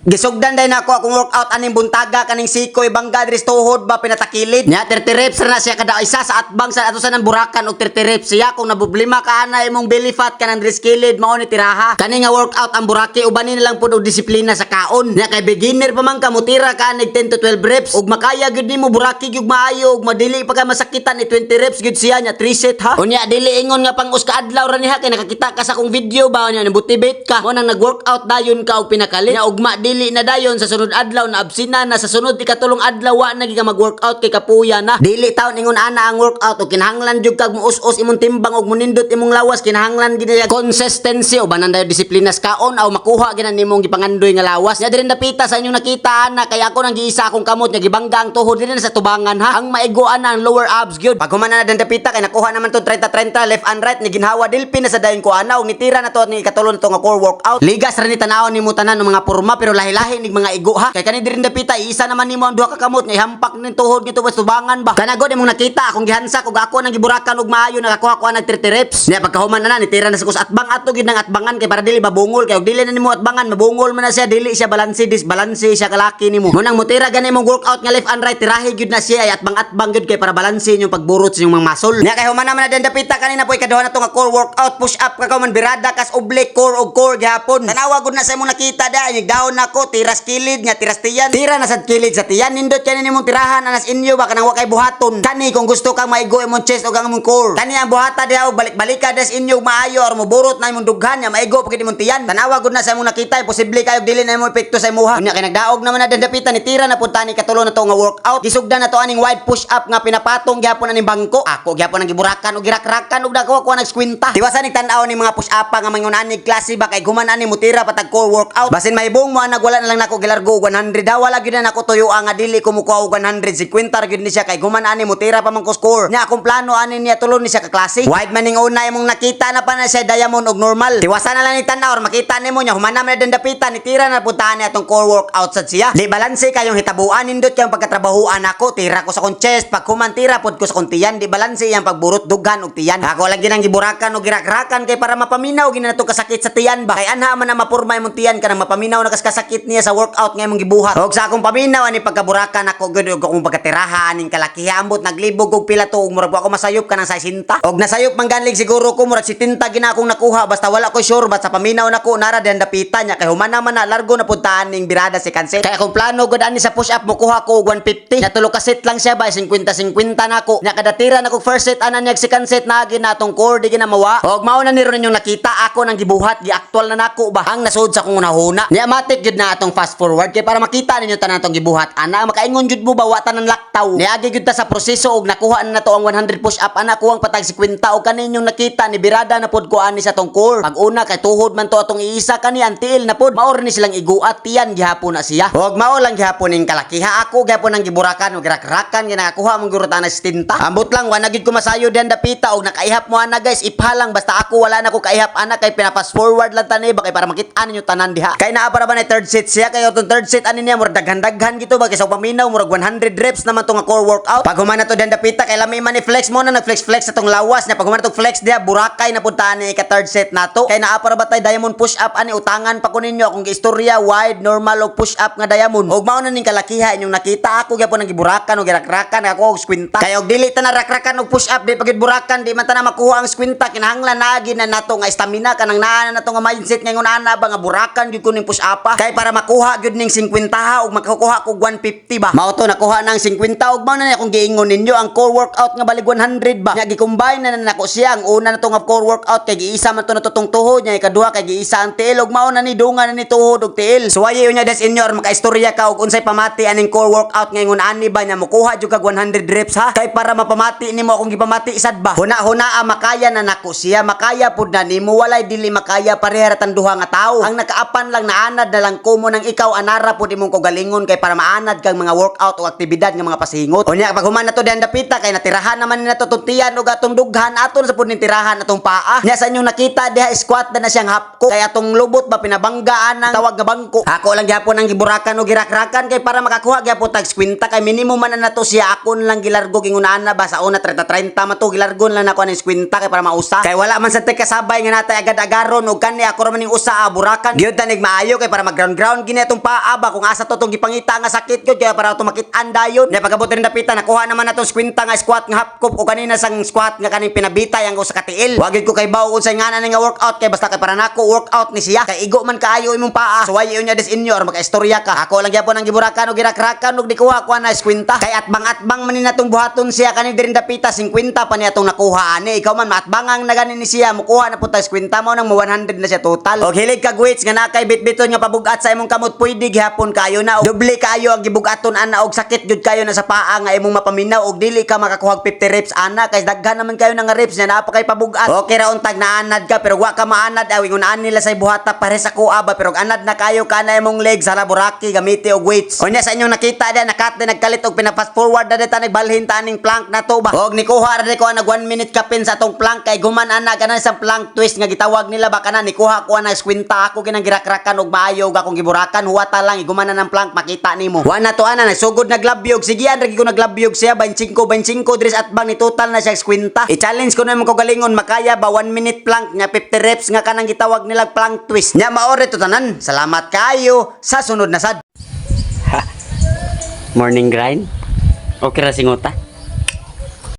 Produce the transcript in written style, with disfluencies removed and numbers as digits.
Gisugdan day nako akong workout aning buntaga kaning sikoy bangga diri sa tuhod ba pinatakilid. Nya 30 reps ra na siya kada isa sa atbang sa ato sa nang burakan og 30 reps siya kung nabublima ka ana imong belly fat kanang diri skilid mao ni tiraha. Kani nga workout ang buraki ubanin na lang pud og disiplina sa kaon. Nya kay beginner pa man ka mutira ka anig 10 to 12 reps ug makaya gyud nimo buraki gyud maayo ug madili pa ka masakitan ni 20 reps gyud siya nya 3 set ha. Unya dili ingon nga pang uska adlaw ra niha kay nakakita ka sa akong video ba nya motivate ka mo nang nag-workout dayon ka og pinakalit. Nya ugma dili na dayon sa sunod adlaw na absina na sa sunod ikatulong adlaw wa na giga mag-workout kay kapuya na. Dili taon ingon ana ang workout og kinahanglan jud kag muus-us imong timbang og munindot imong lawas kinahanglan gid consistency o banan dayon disiplina sa kaon aw makuha ginan nimong gipangandoy nga lawas. Nya diri napita sa inyong nakita ana kay ako nang giisa akong kamot nya gibangga ang tuhod diri na sa tubangan ha. Ang maiguan na ang lower abs gyud. Pag human na napita kay nakuha naman to 30-30 left and right ni ginhawa dilpin na sa dayon ko ana og nitira na to ni ikatulong to nga core workout. Ligas ra ni tan-awon nimo tanan ng mga porma pero lahi-lahi nig mga igo ha. Kay kani diri napita isa naman nimo ang duha ka kamot nga ihampak ning tuhod nito bas tubangan ba. Kanagod imong nakita akong gihansa ug ako nang giburakan og maayo nakakuha ko nag 30 reps. Nya pagkahuman na nitira na sa kus atbang ato gid nang atbangan kay para dili babungol kay og dili na nimo atbangan mabungol man na siya dili siya balanse disbalanse siya kalaki nimo. Mo nang mutira gani imong workout nga left and right tirahi gyud na siya ay atbang gyud kay para balanse inyong pagburot sa inyong mga muscle. Nya kay human naman na dapita kanina po ikaduha na to nga core workout push up ka man birada kas oblique core og core gihapon. Tanawa gud na sa imong nakita da down nako tira kilid nya tiras tiyan tira na sad kilid sa tiyan nindot kani nimong tirahan anas inyo ba kanang wa kay buhaton kani kung gusto kang maigo imong chest o ang imong core kani ang buhata diha balik-balika des inyo maayo or moburot na imong dughan nya maigo pagid imong tiyan. Tanawa gud na sa imong nakita posible kayo dili na imong epekto sa imuha. Unya kay nagdaog naman na dandapitan ni tira na punta ni katulon na to nga workout gisugdan na to aning wide push up nga pinapatong gyapon aning bangko ako gyapon ang giburakan og girak-rakan og dako ko nag squinta tiwasan ning tan-aw ni mga push up nga mangunanig klase ba kay guman ani mutira patag core workout basin mahibong mo nagwala na lang nako gilargo 100 daw wala gyud na nako tuyo nga dili ko mukuha og 150 gyud ni siya kay guman ani mutira pa man ko score nya akong plano ani niya tulon ni siya ka klase wide man ning una imong nakita na pa na siya diamond og normal tiwasan na lang ni tan-aw makita nimo nya human na man dandapitan ni tira na puntahan ni atong core workout sad siya di balanse kayong hitabuan nindot kayong pagkatrabahuan ako tira ko sa kon chest pag human tira pod ko sa kon tiyan di balanse yang pagburot dughan og tiyan ako lagi nang giburakan og girak-rakan kay para mapaminaw ginato kasakit sa tiyan ba kay anha man na mapurma imong tiyan kanang mapaminaw na kasakit niya sa workout nga imong gibuhat og sa akong paminaw ani pagkaburakan ako gud og akong pagkatiraha aning kalakiha ambot naglibog og pila to og murag ako masayop kanang 60 og nasayop man ganlig siguro ko murag 70 gina akong nakuha basta wala ko sure basta paminaw nako nara den dapitan nya kay human naman na largo na puntahan ning birada si kanset kay akong plano gud ani sa push up mo kuha ko og 150 nya tulo ka set lang siya ba 50-50 nako nya kada tira nako first set anan nya second set na ginatong core di gina mawa og mao na niro ninyong nakita ako nang gibuhat gi actual na nako ba ang nasud sa kong unahuna nya matik gud na atong fast forward kay para makita ninyo tanan tong gibuhat ana makaingon jud mo ba wa tanan laktaw niagi gyud ta sa proseso og nakuha na to ang 100 push up ana kuwang patag 50 og kaninyong nakita ni birada na pod ko ani sa tong core pag una kay tuhod man to atong iisa kani antiil na pod maor ni silang iguat tiyan gihapon na siya og mao lang gihapon ning kalakiha ako gihapon ang giburakan og rak-rakan ginakuha mong gurutan na 70 ambot lang wa na gid ko masayo diyan dapita og nakaihap mo ana guys iphalang basta ako wala na ko kaihap ana kay pinapas forward lang tani ba kay para makita ninyo tanan diha kay naa para ba na third set siya kay atong third set ani niya murag daghan-daghan gito ba kay sa paminaw murag 100 reps naman to nga core workout pag human na to diyan dapita kay lami man ni flex mo na nag-flex atong lawas nya pag human to flex diha burakay na puntahan ni ka third set nato kay naa para ba tay diamond push up ani utangan pa ko ninyo akong istorya wide normal og push up nga diamond og mao na ning kalakiha inyong nakita ako gyapon ang giburakan og girak-rakan ako og squinta kay og dili ta na rak-rakan og push up di pagid burakan di man ta na makuha ang squinta kinahanglan naagi na nato nga stamina kanang naa na nato nga mindset ngayon ana ba nga burakan gyud ko ning push up kay para makuha gyud ning 50 ha og makukuha ko 150 ba mao to nakuha nang 50 og mao na akong giingon ninyo ang core workout nga balig 100 ba nya gi-combine na nako siya ang una na to nga core workout kay giisa man to natutong tuhod nya ikaduha kay giisa ang tiil og mao na ni dunga na ni tuhod og tiil so wayo nya des inyor makaistorya ka og unsay pamati aning core workout ngayon ani ba nya mokuha jud kag 100 reps ha kay para mapamati nimo akong gipamati sad ba huna makaya na nako siya makaya pud na nimo walay dili makaya pareha tan duha nga tawo ang nakaapan lang naanad na lang kumo nang ikaw anara pud imong kogalingon kay para maanad kang mga workout o aktibidad nga mga pasingot unya pag human na to diyan dapita kay natirahan naman ni nato tutian og atong dughan aton sa pud ni tirahan atong paa nya sa inyong nakita diha squat na siyang hapko kay atong lubot ba pinabanggaan ang tawag nga bangko ako lang gyapon ang giburakan og girak-rakan kay para makakuha gyapon tag 50 kay minimum man na nato siya akon lang gilargo gingunana ba sa una 30-30 man to gilargon lang nako aning 50 kay para mausa kay wala man sa kasabay nga natay agad-agaron og kani ako ra man ning usa burakan gyud tanig maayo kay para mag ground ground gini atong paa ba kung asa to tong gipangita nga sakit gyud kaya para to makit-an dayon. Nya pagabot rin dapita nakuha naman natong skwinta nga squat nga half cup o kanina sang squat nga kaning pinabitay ang sa katiil. Wagid ko kay bawo unsay ngana nga workout kay basta kay para nako workout ni siya. Kay igo man kaayo imong paa. So why unya des inyo or maka-istorya ka. Ako lang gyapon ang giburakan o girakrakan ug dikuha ko na skwinta. Kay atbang man ni natong buhaton siya kani diri dapita 50 pa niya tong nakuha ani. Ikaw man maatbangang na ganin ni siya mukuha na pud ta skwinta mo nang 100 na siya total. Og hilig ka weights nga nakay bitbiton nga pabugat sa imong kamot pwede gihapon kayo na. Doble kayo ang gibugaton ana og sakit jud kayo na sa paa nga imong mapaminaw og dili ka makakuha 50 reps ana kay daghan naman kayo nga reps nya napay kay pabugat. Okay ra untag naanad ka pero wa ka maanad awing unaan nila sa buhata pare sa kuha ba pero anad na kayo kana imong legs sa laboraki gamiti og weights. Unya sa inyong nakita da nakat na nagkalit og pinafast forward da ta nagbalhin taning plank na to ba. Og nikuha ra ko nag 1 minute kapin sa tong plank kay guman ana kana sa plank twist nga gitawag nila ba kana nikuha ko na skwinta ako ginang girakrakan og maayo akong giburakan huwata lang iguman na ng plank makita nimo. Wa na to ana nagsugod naglabyog sige andra ko naglabyog siya 25 dres at bang ni total na siya skwinta. I-challenge ko na mo ko galingon makaya ba 1 minute plank nga 50 reps nga kanang gitawag nila plank twist. Nya maore to tanan. Salamat kayo sa sunod na sad. Morning grind. Okay ra singota.